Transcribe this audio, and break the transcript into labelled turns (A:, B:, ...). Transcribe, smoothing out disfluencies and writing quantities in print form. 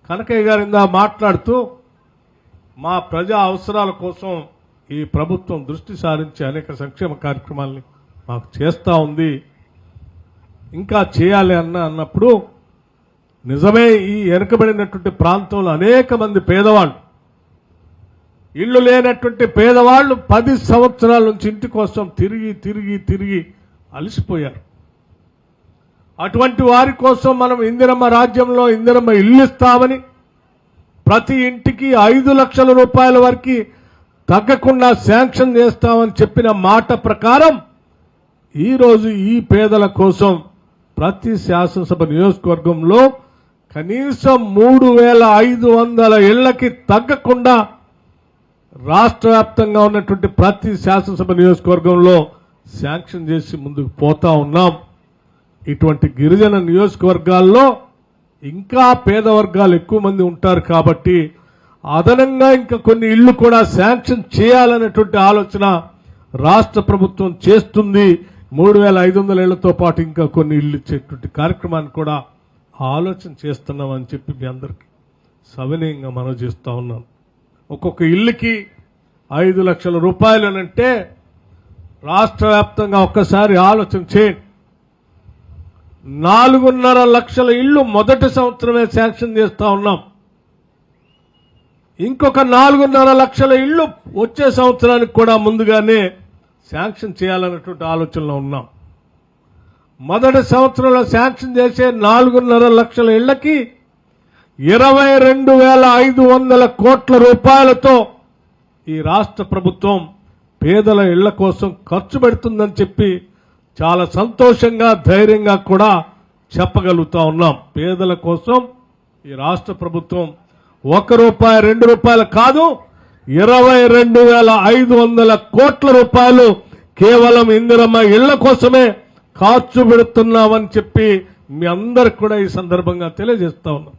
A: కనకయ్య గారు ఇందా మాట్లాడుతూ మా ప్రజా అవసరాల కోసం ఈ ప్రభుత్వం దృష్టి సారించి అనేక సంక్షేమ కార్యక్రమాల్ని మాకు చేస్తూ ఉంది, ఇంకా చేయాలి అన్నప్పుడు నిజమే ఈ వెనుకబడినటువంటి ప్రాంతంలో అనేక మంది పేదవాళ్ళు, ఇళ్లు లేనటువంటి పేదవాళ్ళు 10 సంవత్సరాల నుంచి ఇంటి కోసం తిరిగి తిరిగి తిరిగి అలసిపోయారు. అటువంటి వారి కోసం మనం ఇందిరమ్మ రాజ్యంలో ఇందిరమ్మ ఇల్లు ఇస్తామని ప్రతి ఇంటికి 5 లక్షల రూపాయల వరకు తగ్గకుండా శాంక్షన్ చేస్తామని చెప్పిన మాట ప్రకారం ఈరోజు ఈ పేదల కోసం ప్రతి శాసనసభ నియోజకవర్గంలో కనీసం 3,500 ఇళ్లకి తగ్గకుండా రాష్ట్ర వ్యాప్తంగా ఉన్నటువంటి ప్రతి శాసనసభ నియోజకవర్గంలో శాంక్షన్ చేసి ముందుకు పోతా ఉన్నాం. ఇటువంటి గిరిజన నియోజకవర్గాల్లో ఇంకా పేద వర్గాలు ఎక్కువ మంది ఉంటారు కాబట్టి అదనంగా ఇంకా కొన్ని ఇళ్లు కూడా శాంక్షన్ చేయాలనేటువంటి ఆలోచన రాష్ట్ర ప్రభుత్వం చేస్తుంది. 3,500 ఇళ్లతో పాటు ఇంకా కొన్ని ఇళ్లు ఇచ్చేటువంటి కార్యక్రమాన్ని కూడా ఆలోచన చేస్తున్నామని చెప్పి మీ అందరికీ సవినయంగా మనం చేస్తూ ఉన్నాం. ఒక్కొక్క ఇల్లుకి 5 లక్షల రూపాయలు అనంటే రాష్ట్ర వ్యాప్తంగా ఒక్కసారి ఆలోచన చేయండి. 4.5 లక్షల ఇళ్లు మొదటి సంవత్సరమే శాంక్షన్ చేస్తా ఉన్నాం. ఇంకొక 4.5 లక్షల ఇళ్లు వచ్చే సంవత్సరానికి కూడా ముందుగానే శాంక్షన్ చేయాలన్నటువంటి ఆలోచనలో ఉన్నాం. మొదటి సంవత్సరంలో శాంక్షన్ చేసే 4.5 లక్షల ఇళ్లకి 22,500 కోట్ల రూపాయలతో ఈ రాష్ట్ర ప్రభుత్వం పేదల ఇళ్ల కోసం ఖర్చు పెడుతుందని చెప్పి చాలా సంతోషంగా ధైర్యంగా కూడా చెప్పగలుగుతా ఉన్నాం. పేదల కోసం ఈ రాష్ట్ర ప్రభుత్వం ₹1, ₹2 కాదు 22,500 కోట్ల రూపాయలు కేవలం ఇందిరమ్మ ఇళ్ల కోసమే ఖర్చు పెడుతున్నామని చెప్పి మీ అందరికి కూడా ఈ సందర్భంగా తెలియజేస్తా ఉన్నాం.